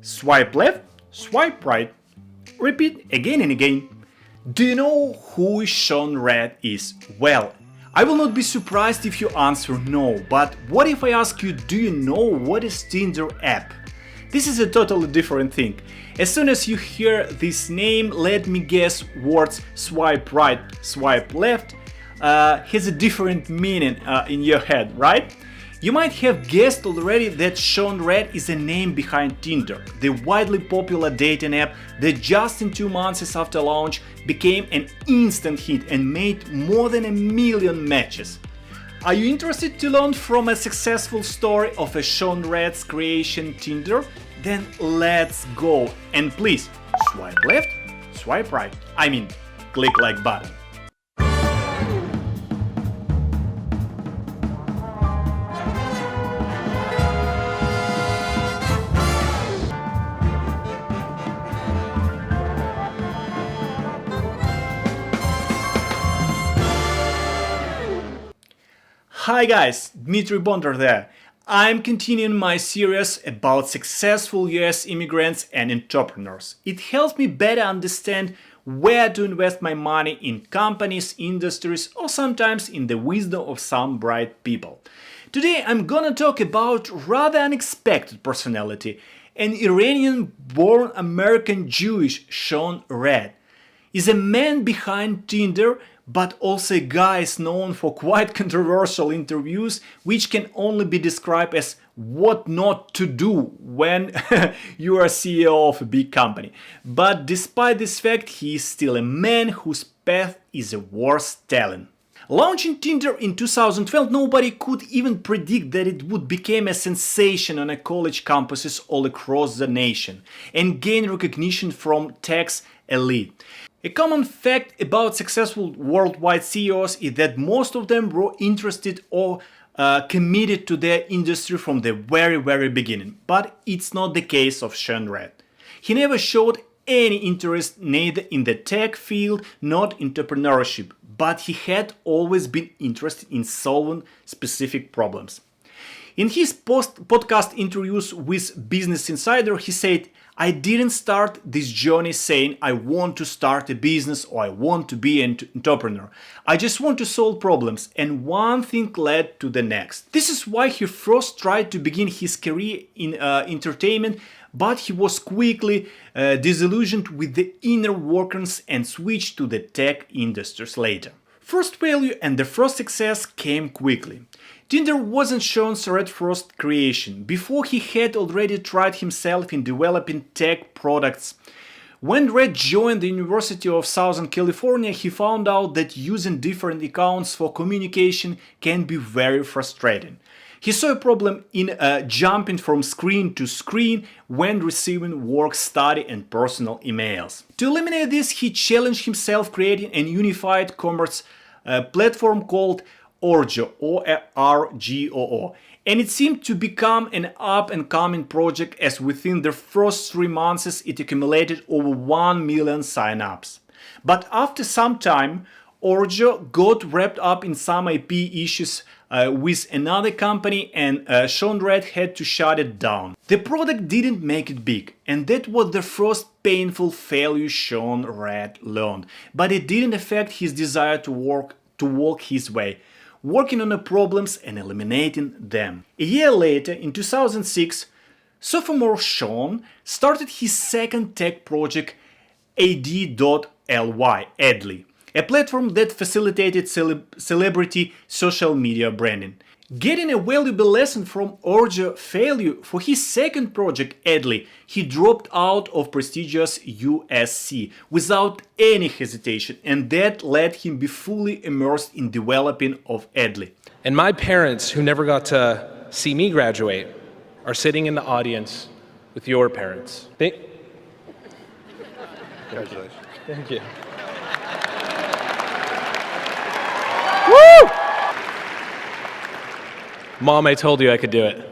Swipe left, swipe right. Repeat again and again. Do you know who Sean Rad is? Well, I will not be surprised if you answer no, but what if I ask you, do you know what is Tinder app? This is a totally different thing. As soon as you hear this name, let me guess, words swipe right, swipe left has a different meaning in your head, right? You might have guessed already that Sean Rad is a name behind Tinder, the widely popular dating app that just in 2 months after launch became an instant hit and made more than 1 million matches. Are you interested to learn from a successful story of a Sean Rad's creation Tinder? Then let's go! And please, swipe left, swipe right. I mean, click like button. Hi guys, Dmitry Bondar there. I'm continuing my series about successful US immigrants and entrepreneurs. It helps me better understand where to invest my money in companies, industries, or sometimes in the wisdom of some bright people. Today I'm gonna talk about rather unexpected personality, an Iranian-born American Jewish Sean Rad. Is a man behind Tinder, but also a guy is known for quite controversial interviews which can only be described as what not to do when you are CEO of a big company. But despite this fact, he is still a man whose path is worth telling. Launching Tinder in 2012, nobody could even predict that it would become a sensation on college campuses all across the nation and gain recognition from tech's elite. A common fact about successful worldwide CEOs is that most of them were interested or committed to their industry from the very beginning. But it's not the case of Sean Rad. He never showed any interest neither in the tech field nor entrepreneurship, but he had always been interested in solving specific problems. In his podcast interviews with Business Insider, he said, I didn't start this journey saying I want to start a business or I want to be an entrepreneur. I just want to solve problems, and one thing led to the next. This is why he first tried to begin his career in entertainment, but he was quickly disillusioned with the inner workings and switched to the tech industries later. First failure and the first success came quickly. Tinder wasn't Sean Rad's first creation. Before, he had already tried himself in developing tech products. When Rad joined the University of Southern California, he found out that using different accounts for communication can be very frustrating. He saw a problem in jumping from screen to screen when receiving work, study, and personal emails. To eliminate this, he challenged himself creating a unified commerce platform called Orgo, O-R-G-O-O, and it seemed to become an up-and-coming project as within the first 3 months it accumulated over 1 million sign-ups. But after some time, Orgo got wrapped up in some IP issues with another company and Sean Rad had to shut it down. The product didn't make it big, and that was the first painful failure Sean Rad learned, but it didn't affect his desire to walk his way, working on the problems and eliminating them. A year later, in 2006, sophomore Sean started his second tech project, AD.ly, a platform that facilitated celebrity social media branding. Getting a valuable lesson from Orgo failure, for his second project, Adly, he dropped out of prestigious USC without any hesitation, and that let him be fully immersed in developing of Adly. And my parents, who never got to see me graduate, are sitting in the audience with your parents. Congratulations. Thank you. Woo! Mom, I told you I could do it.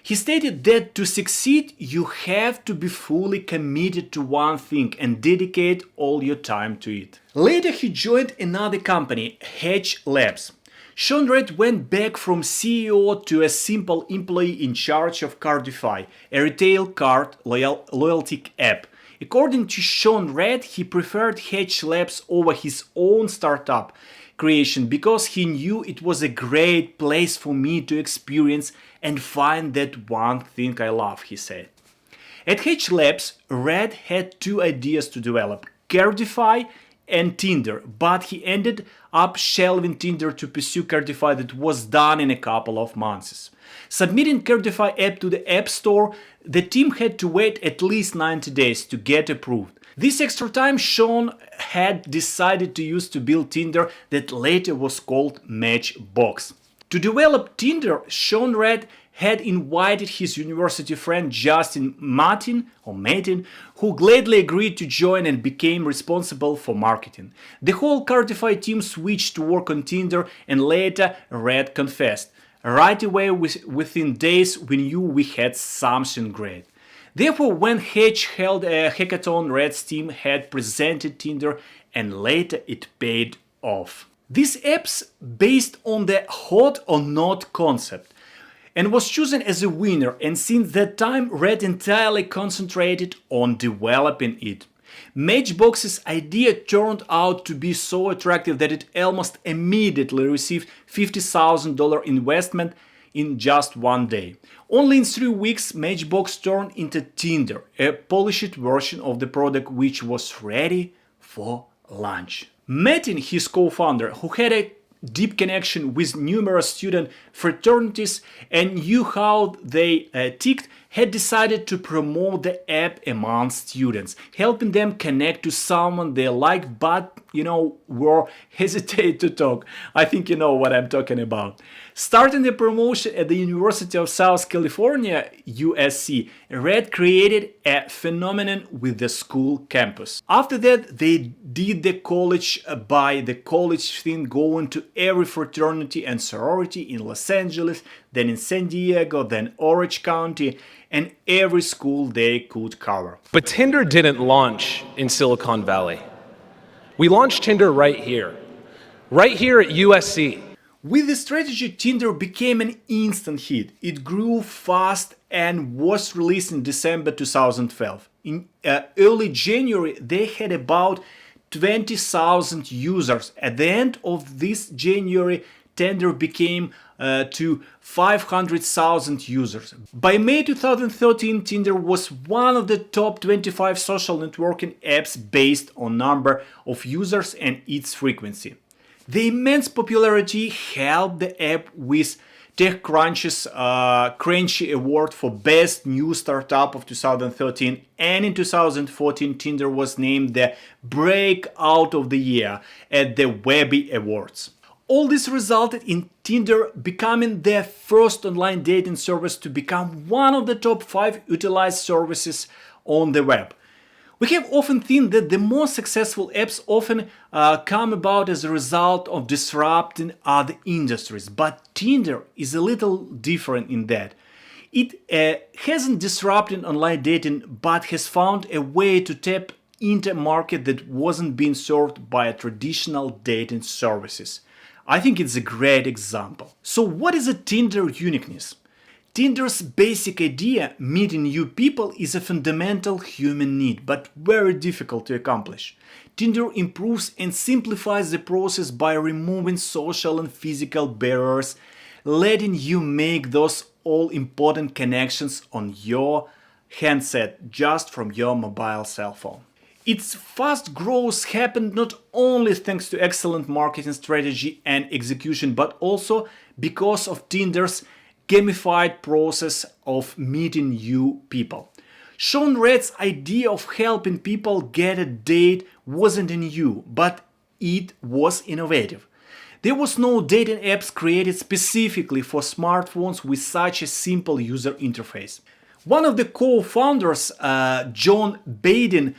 He stated that to succeed, you have to be fully committed to one thing and dedicate all your time to it. Later, he joined another company, Hedge Labs. Sean Rad went back from CEO to a simple employee in charge of Cardify, a retail card loyalty app. According to Sean Rad, he preferred Hedge Labs over his own startup creation because he knew it was a great place for me to experience and find that one thing I love, he said. At Hedge Labs, Rad had two ideas to develop, Cardify and Tinder, but he ended up shelving Tinder to pursue Cardify that was done in a couple of months. Submitting Cardify app to the App Store, the team had to wait at least 90 days to get approved. This extra time Sean had decided to use to build Tinder that later was called Matchbox. To develop Tinder, Sean Rad had invited his university friend Justin Martin, who gladly agreed to join and became responsible for marketing. The whole Cardify team switched to work on Tinder, and later Rad confessed, "Right away, within days, we knew we had something great." Therefore, when Hedge held a hackathon, Rad's team had presented Tinder, and later it paid off. This app's based on the hot or not concept and was chosen as a winner, and since that time Rad entirely concentrated on developing it. Matchbox's idea turned out to be so attractive that it almost immediately received $50,000 investment in just one day. Only in 3 weeks, Matchbox turned into Tinder, a polished version of the product which was ready for launch. Martin, his co-founder, who had a deep connection with numerous student fraternities and knew how they ticked, had decided to promote the app among students, helping them connect to someone they liked but, were hesitate to talk. I think you know what I'm talking about. Starting the promotion at the University of South California, USC, Rad created a phenomenon with the school campus. After that, they did the college by the college thing, going to every fraternity and sorority in Los Angeles, then in San Diego, then Orange County, and every school they could cover. But Tinder didn't launch in Silicon Valley. We launched Tinder right here at USC. With this strategy, Tinder became an instant hit. It grew fast and was released in December 2012. In early January, they had about 20,000 users. At the end of this January, Tinder became to 500,000 users. By May 2013, Tinder was one of the top 25 social networking apps based on number of users and its frequency. The immense popularity helped the app with TechCrunch's Crunchy Award for Best New Startup of 2013, and in 2014 Tinder was named the Breakout of the Year at the Webby Awards. All this resulted in Tinder becoming the first online dating service to become one of the top 5 utilized services on the web. We have often seen that the most successful apps often come about as a result of disrupting other industries, but Tinder is a little different in that. It hasn't disrupted online dating, but has found a way to tap into a market that wasn't being served by traditional dating services. I think it's a great example. So what is a Tinder uniqueness? Tinder's basic idea, meeting new people, is a fundamental human need, but very difficult to accomplish. Tinder improves and simplifies the process by removing social and physical barriers, letting you make those all-important connections on your handset just from your mobile cell phone. Its fast growth happened not only thanks to excellent marketing strategy and execution, but also because of Tinder's gamified process of meeting new people. Sean Rad's idea of helping people get a date wasn't new, but it was innovative. There was no dating apps created specifically for smartphones with such a simple user interface. One of the co-founders, John Baden,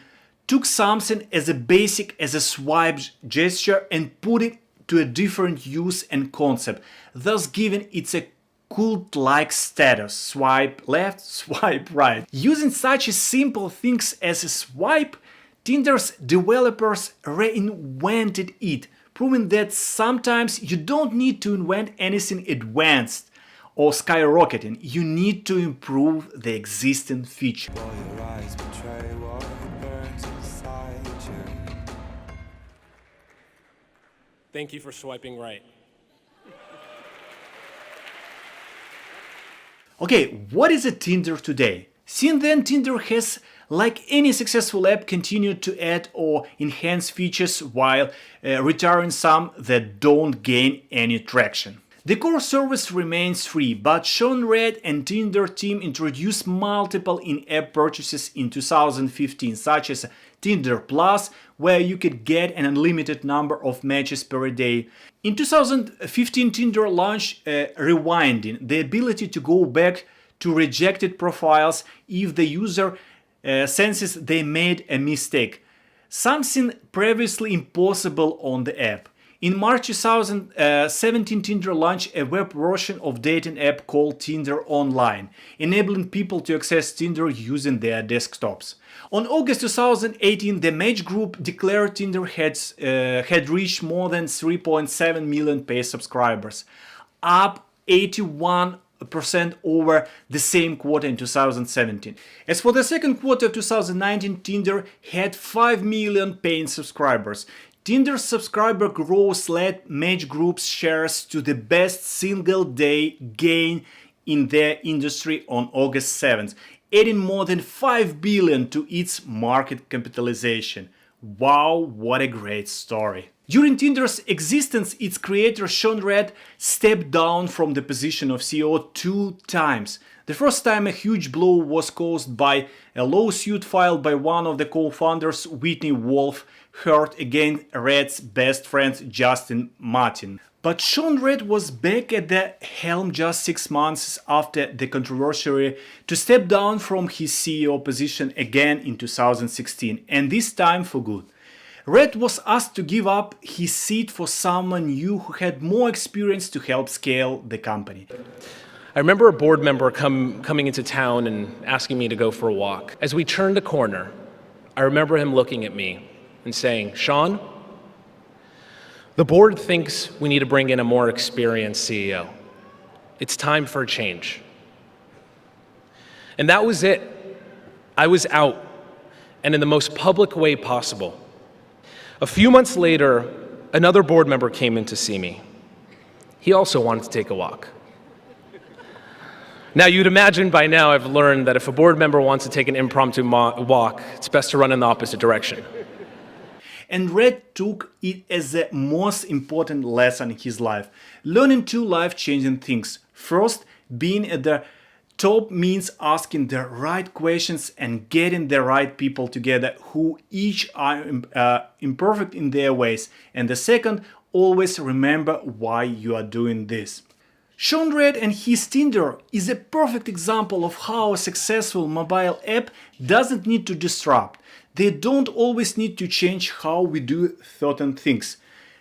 took something as basic as a swipe gesture and put it to a different use and concept, thus giving it a cult-like status: swipe left, swipe right. Using such simple things as a swipe, Tinder's developers reinvented it, proving that sometimes you don't need to invent anything advanced or skyrocketing, you need to improve the existing feature. Thank you for swiping right. Okay, what is a Tinder today? Since then, Tinder has, like any successful app, continued to add or enhance features while retiring some that don't gain any traction. The core service remains free, but Sean Rad and Tinder team introduced multiple in-app purchases in 2015, such as Tinder Plus, where you could get an unlimited number of matches per day. In 2015, Tinder launched Rewinding, the ability to go back to rejected profiles if the user senses they made a mistake, something previously impossible on the app. In March 2017, Tinder launched a web version of dating app called Tinder Online, enabling people to access Tinder using their desktops. On August 2018, the Match Group declared Tinder had reached more than 3.7 million paid subscribers, up 81% over the same quarter in 2017. As for the second quarter of 2019, Tinder had 5 million paying subscribers. Tinder's subscriber growth led Match Group's shares to the best single-day gain in their industry on August 7th, adding more than 5 billion to its market capitalization. Wow, what a great story. During Tinder's existence, its creator Sean Rad stepped down from the position of CEO 2 times. The first time a huge blow was caused by a lawsuit filed by one of the co-founders, Whitney Wolfe, Heard against Rad's best friend Justin Martin. But Sean Rad was back at the helm just 6 months after the controversy to step down from his CEO position again in 2016, and this time for good. Rad was asked to give up his seat for someone new who had more experience to help scale the company. I remember a board member coming into town and asking me to go for a walk. As we turned a corner, I remember him looking at me and saying, "Sean, the board thinks we need to bring in a more experienced CEO. It's time for a change." And that was it. I was out, and in the most public way possible. A few months later, another board member came in to see me. He also wanted to take a walk. Now, you'd imagine by now I've learned that if a board member wants to take an impromptu walk, it's best to run in the opposite direction. And Rad took it as the most important lesson in his life, learning two life-changing things. First, being at the top means asking the right questions and getting the right people together who each are imperfect in their ways. And the second, always remember why you are doing this. Sean Rad and his Tinder is a perfect example of how a successful mobile app doesn't need to disrupt. They don't always need to change how we do certain things.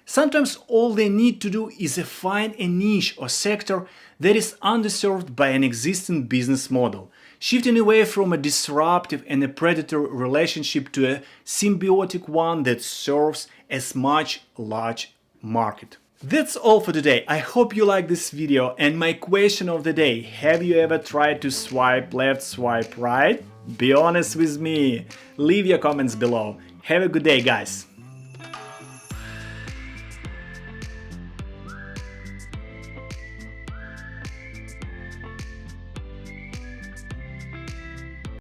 Sometimes all they need to do is find a niche or sector that is underserved by an existing business model, shifting away from a disruptive and a predatory relationship to a symbiotic one that serves as much large market. That's all for today. I hope you like this video, and my question of the day: have you ever tried to swipe left, swipe right? Be honest with me. Leave your comments below. Have a good day, guys.